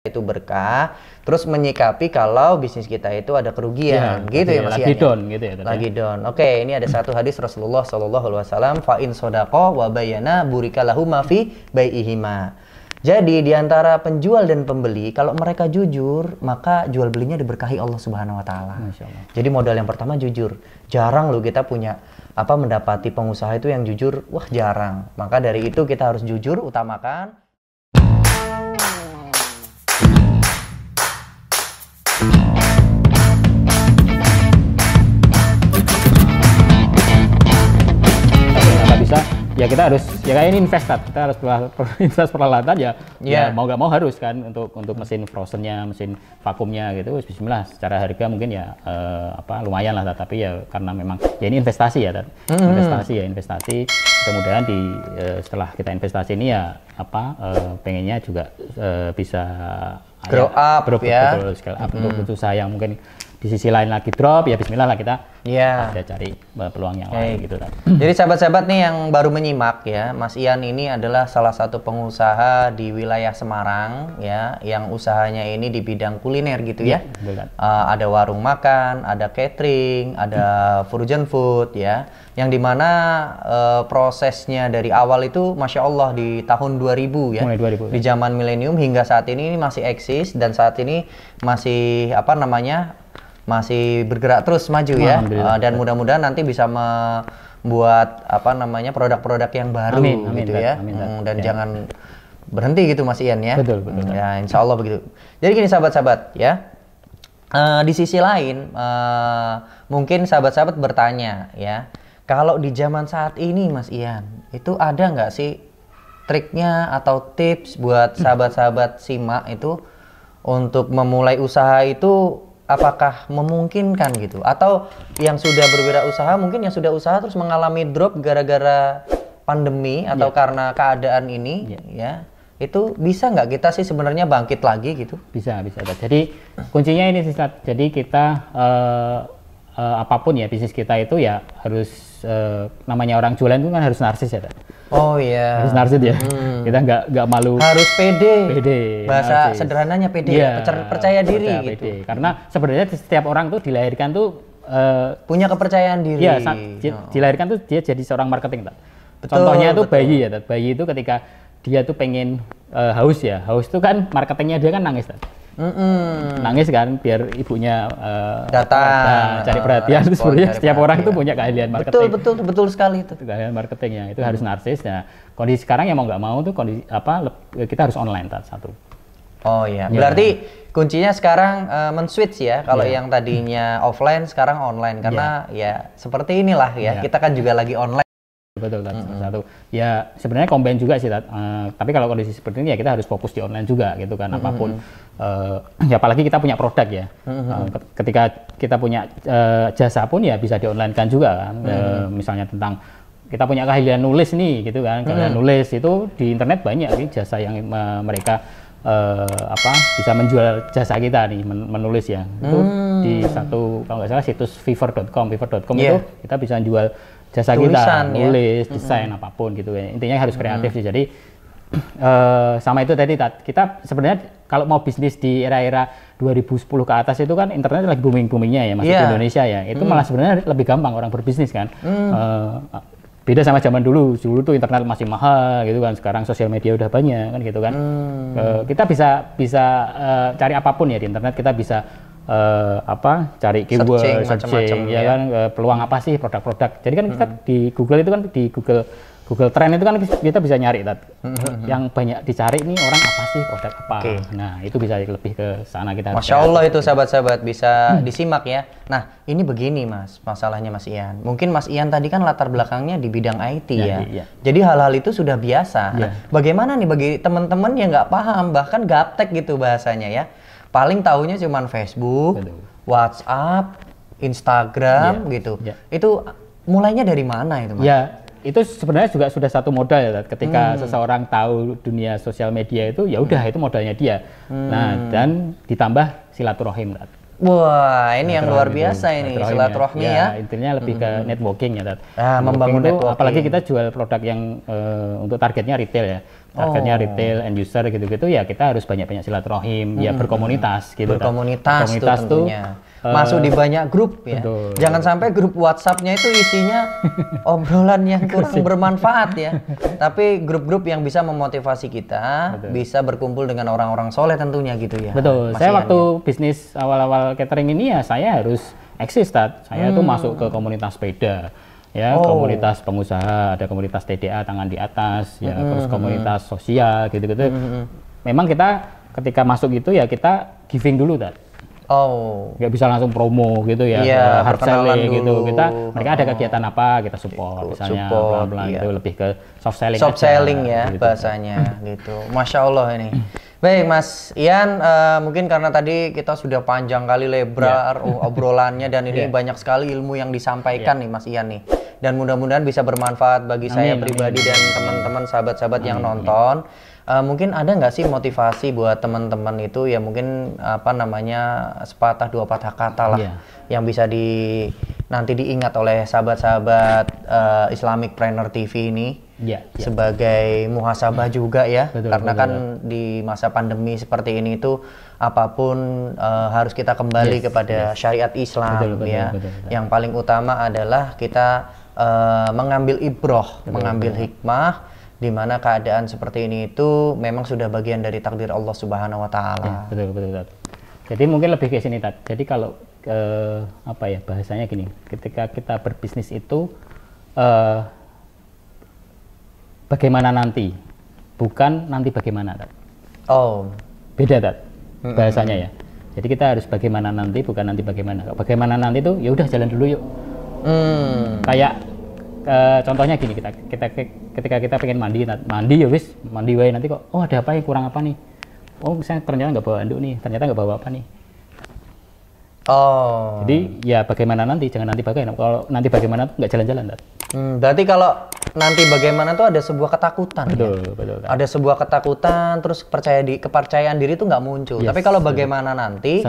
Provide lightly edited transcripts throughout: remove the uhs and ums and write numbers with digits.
itu berkah, terus menyikapi kalau bisnis kita itu ada kerugian, gitu ya Mas Ian. Lagi down gitu ya. Lagi down. Oke, ini ada satu hadis Rasulullah SAW, fa in sodaqo wa bayana burika lahu ma fi bai'ihima. Jadi di antara penjual dan pembeli, kalau mereka jujur, maka jual belinya diberkahi Allah Subhanahu wa taala. Jadi modal yang pertama jujur. Jarang loh kita punya mendapati pengusaha itu yang jujur, wah jarang. Maka dari itu kita harus jujur, utamakan. Bisa ya kita harus ya kayak ini kita harus invest peralatan ya mau nggak mau harus kan untuk mesin frozennya, mesin vakumnya gitu. Bismillah, secara harga mungkin ya lumayan lah, tapi ya karena memang ya ini investasi ya investasi mudah-mudahan setelah kita investasi ini ya pengennya juga bisa grow up ya, betul scale up untuk usaha yang mungkin di sisi lain lagi drop, ya bismillah lah kita ada cari peluang yang lain gitu kan. Jadi sahabat-sahabat nih yang baru menyimak ya, Mas Ian ini adalah salah satu pengusaha di wilayah Semarang ya, yang usahanya ini di bidang kuliner gitu ya. Ada warung makan, ada catering, ada frozen food ya, yang dimana prosesnya dari awal itu Masya Allah di tahun 2000 ya, mulai 2000 di zaman milenium hingga saat ini masih eksis, dan saat ini masih masih bergerak terus maju ya, dan mudah-mudahan nanti bisa membuat produk-produk yang baru gitu ya, dan jangan berhenti gitu Mas Ian ya. Betul. Ya insya Allah begitu. Jadi gini sahabat-sahabat ya, di sisi lain mungkin sahabat-sahabat bertanya ya, kalau di zaman saat ini Mas Ian itu ada nggak sih triknya atau tips buat sahabat-sahabat simak itu untuk memulai usaha itu? Apakah memungkinkan gitu? Atau yang sudah berwirausaha, mungkin yang sudah usaha terus mengalami drop gara-gara pandemi atau karena keadaan ini ya, itu bisa nggak kita sih sebenarnya bangkit lagi gitu? Bisa. Jadi kuncinya ini sih, jadi kita apapun ya bisnis kita itu ya harus namanya orang jualan itu kan harus narsis ya. Oh iya. Harus narsis ya. Kita nggak malu. Harus pede. Bahasa narsis. Sederhananya pede. Ya, percaya diri gitu. Pede. Karena sebenarnya setiap orang tuh dilahirkan tuh punya kepercayaan diri. Iya, dilahirkan tuh dia jadi seorang marketing. Contohnya tuh bayi ya. Bayi itu ketika dia tuh pengen haus itu kan marketingnya dia kan nangis. Nangis kan biar ibunya datang cari perhatian. Sebenarnya setiap orang itu punya keahlian marketing. Betul sekali itu. Keahlian marketingnya itu harus narsis. Nah, kondisi sekarang yang mau nggak mau tuh kita harus online satu. Oh iya. Berarti kuncinya sekarang men-switch ya. Kalau yang tadinya offline sekarang online, karena ya seperti inilah ya. Kita kan juga lagi online. Betul, satu. Ya sebenarnya combine juga sih, tapi kalau kondisi seperti ini ya kita harus fokus di online juga gitu kan, apapun. Ya apalagi kita punya produk ya. Ketika kita punya jasa pun ya bisa di online kan juga kan. Misalnya tentang kita punya keahlian nulis nih gitu kan, keahlian nulis itu di internet banyak nih jasa yang mereka bisa menjual jasa kita nih menulis ya. Itu di satu kalau nggak salah situs fiverr.com itu kita bisa jual jasa tulisan, kita nulis, desain apapun gitu ya. Intinya harus kreatif sih. Jadi sama itu tadi kita sebenarnya kalau mau bisnis di era-era 2010 ke atas itu kan internet lagi booming-boomingnya ya masih di Indonesia ya. Itu malah sebenarnya lebih gampang orang berbisnis kan. Beda sama zaman dulu tuh internet masih mahal gitu kan. Sekarang sosial media udah banyak kan gitu kan. Kita bisa cari apapun ya di internet, kita bisa cari keyword, searching ya kan, peluang apa sih produk-produk. Jadi kan kita di Google itu kan, di Google Trend itu kan kita bisa nyari yang banyak dicari nih orang apa sih, produk apa. Nah itu bisa lebih ke sana kita. Masya Allah itu sahabat-sahabat bisa disimak ya. Nah ini begini Mas, masalahnya Mas Ian. Mungkin Mas Ian tadi kan latar belakangnya di bidang IT ya. Jadi hal-hal itu sudah biasa. Nah, bagaimana nih bagi teman-teman yang nggak paham, bahkan gaptek gitu bahasanya ya. Paling taunya cuman Facebook, WhatsApp, Instagram gitu. Itu mulainya dari mana itu Mas? Ya itu sebenarnya juga sudah satu modal ya. Ketika seseorang tahu dunia sosial media itu ya udah itu modalnya dia. Nah dan ditambah silaturahim. Wah, ini yang luar Silaturahmi biasa itu, ini, silaturahmi ya. Intinya lebih ke networking ya, Tat. Membangun Networking itu, networking. apalagi kita jual produk yang untuk targetnya retail ya. Targetnya retail, end user gitu-gitu ya, kita harus banyak-banyak silaturahim, ya berkomunitas gitu. Tat. Berkomunitas tuh tentunya. tuh, Masuk di banyak grup ya. betul. Jangan sampai grup WhatsApp-nya itu isinya obrolan yang kurang bermanfaat ya. Tapi grup-grup yang bisa memotivasi kita, bisa berkumpul dengan orang-orang soleh tentunya gitu ya. Betul. Mas Saya Ian, waktu bisnis awal-awal catering ini ya saya harus eksis, Tat. Saya tuh masuk ke komunitas sepeda. Ya, komunitas pengusaha, ada komunitas TDA tangan di atas, ya, terus komunitas sosial gitu-gitu. Memang kita ketika masuk gitu ya kita giving dulu, Tat. Nggak bisa langsung promo gitu ya, Iya, hard perkenalan selling gitu. dulu. Mereka ada kegiatan apa kita support, misalnya pelan-pelan iya. itu lebih ke soft selling. Soft aja, selling ya gitu. bahasanya gitu. Masya Allah ini. Baik Mas Ian, mungkin karena tadi kita sudah panjang kali lebar obrolannya dan ini banyak sekali ilmu yang disampaikan nih Mas Ian nih. Dan mudah-mudahan bisa bermanfaat bagi saya pribadi dan teman-teman sahabat-sahabat yang nonton. Mungkin ada nggak sih motivasi buat teman-teman itu ya mungkin apa namanya sepatah dua patah kata lah yang bisa nanti diingat oleh sahabat-sahabat Islamic Trainer TV ini sebagai muhasabah juga ya, karena kan di masa pandemi seperti ini itu apapun harus kita kembali kepada syariat Islam ya. Yang paling utama adalah kita mengambil ibroh, mengambil hikmah di mana keadaan seperti ini itu memang sudah bagian dari takdir Allah Subhanahu wa taala. Betul. Jadi mungkin lebih ke sini, Tat. Jadi kalau apa ya bahasanya gini, ketika kita berbisnis itu bagaimana nanti, bukan nanti bagaimana, Tat. Beda, Tat. Bahasanya ya. Jadi kita harus bagaimana nanti, bukan nanti bagaimana. Bagaimana nanti itu ya udah jalan dulu yuk. Kayak contohnya gini, ketika kita pengen mandi ya wis mandi wae, nanti kok ada apa yang kurang apa nih, misalnya ternyata nggak bawa handuk nih, ternyata nggak bawa apa nih. Jadi ya bagaimana nanti, jangan nanti bagaimana. Kalau nanti bagaimana tuh nggak jalan-jalan, Tat. Berarti kalau nanti bagaimana tuh ada sebuah ketakutan. Betul. Ada sebuah ketakutan, terus kepercayaan diri itu nggak muncul. Tapi kalau bagaimana nanti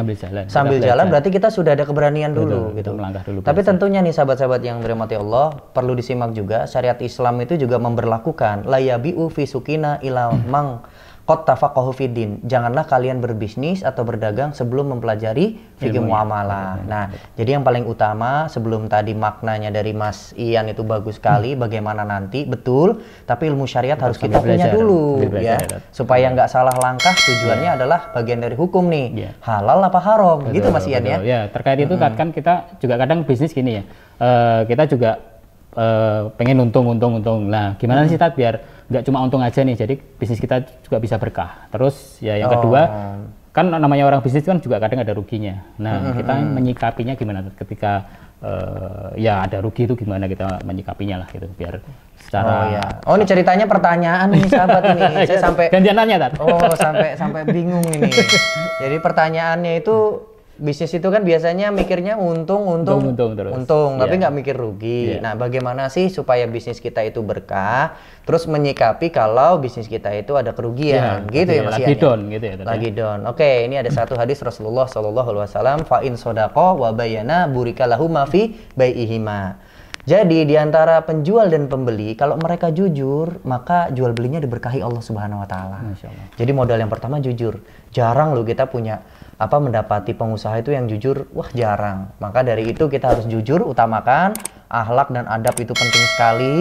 sambil jalan berarti kita sudah ada keberanian dulu gitu. Melangkah dulu. Tapi tentunya nih sahabat-sahabat yang dirahmati Allah, perlu disimak juga syariat Islam itu juga memberlakukan la yabi'u fi sukina ila mang qad tafaqahu fiddin. Janganlah kalian berbisnis atau berdagang sebelum mempelajari fikih muamalah. Nah, jadi yang paling utama sebelum tadi maknanya dari Mas Ian itu bagus sekali, bagaimana nanti betul, tapi ilmu syariat harus kita punya dulu ya. Supaya nggak salah langkah, tujuannya adalah bagian dari hukum nih. Halal apa haram, gitu Mas Ian ya. Ya, terkait itu kan kita juga kadang bisnis gini ya. Kita juga pengen untung. Nah, gimana sih Tat biar nggak cuma untung aja nih, jadi bisnis kita juga bisa berkah. Terus ya yang kedua, kan namanya orang bisnis kan juga kadang ada ruginya. Nah, kita menyikapinya gimana ketika ya ada rugi itu gimana kita menyikapinya lah gitu, biar secara ini ceritanya pertanyaan nih sahabat ini. Saya sampai gantian nanya, Tat. sampai bingung ini. Jadi pertanyaannya itu bisnis itu kan biasanya mikirnya untung terus. Tapi nggak mikir rugi. Nah, bagaimana sih supaya bisnis kita itu berkah, terus menyikapi kalau bisnis kita itu ada kerugian, gitu ya Mas Ian. Lagi down. Oke, ini ada satu hadis Rasulullah SAW, fa in sodaqo wa bayana burika lahum ma fi bai'ihima. Jadi di antara penjual dan pembeli, kalau mereka jujur, maka jual belinya diberkahi Allah Subhanahu wa taala. Jadi modal yang pertama jujur. Jarang loh kita punya mendapati pengusaha itu yang jujur, jarang. Maka dari itu kita harus jujur, utamakan akhlak dan adab itu penting sekali.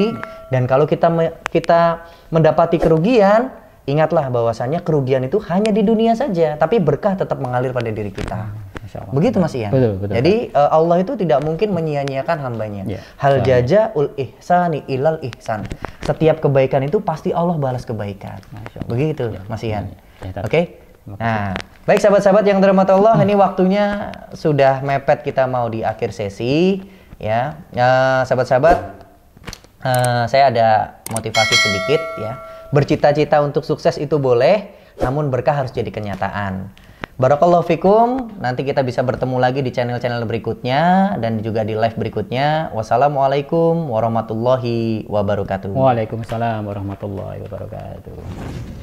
Dan kalau kita mendapati kerugian, ingatlah bahwasannya kerugian itu hanya di dunia saja, tapi berkah tetap mengalir pada diri kita. Begitu Mas Ian. Betul. Jadi Allah itu tidak mungkin menyia-nyiakan hambanya. Hal jazaul ihsani ilal ihsan. Setiap kebaikan itu pasti Allah balas kebaikan. Begitu Mas Ian. Oke. Nah, baik sahabat-sahabat yang dirahmati Allah, ini waktunya sudah mepet, kita mau di akhir sesi ya. Sahabat-sahabat, saya ada motivasi sedikit ya. Bercita-cita untuk sukses itu boleh, namun berkah harus jadi kenyataan. Barakallahu fikum. Nanti kita bisa bertemu lagi di channel-channel berikutnya dan juga di live berikutnya. Wassalamualaikum warahmatullahi wabarakatuh. Waalaikumsalam warahmatullahi wabarakatuh.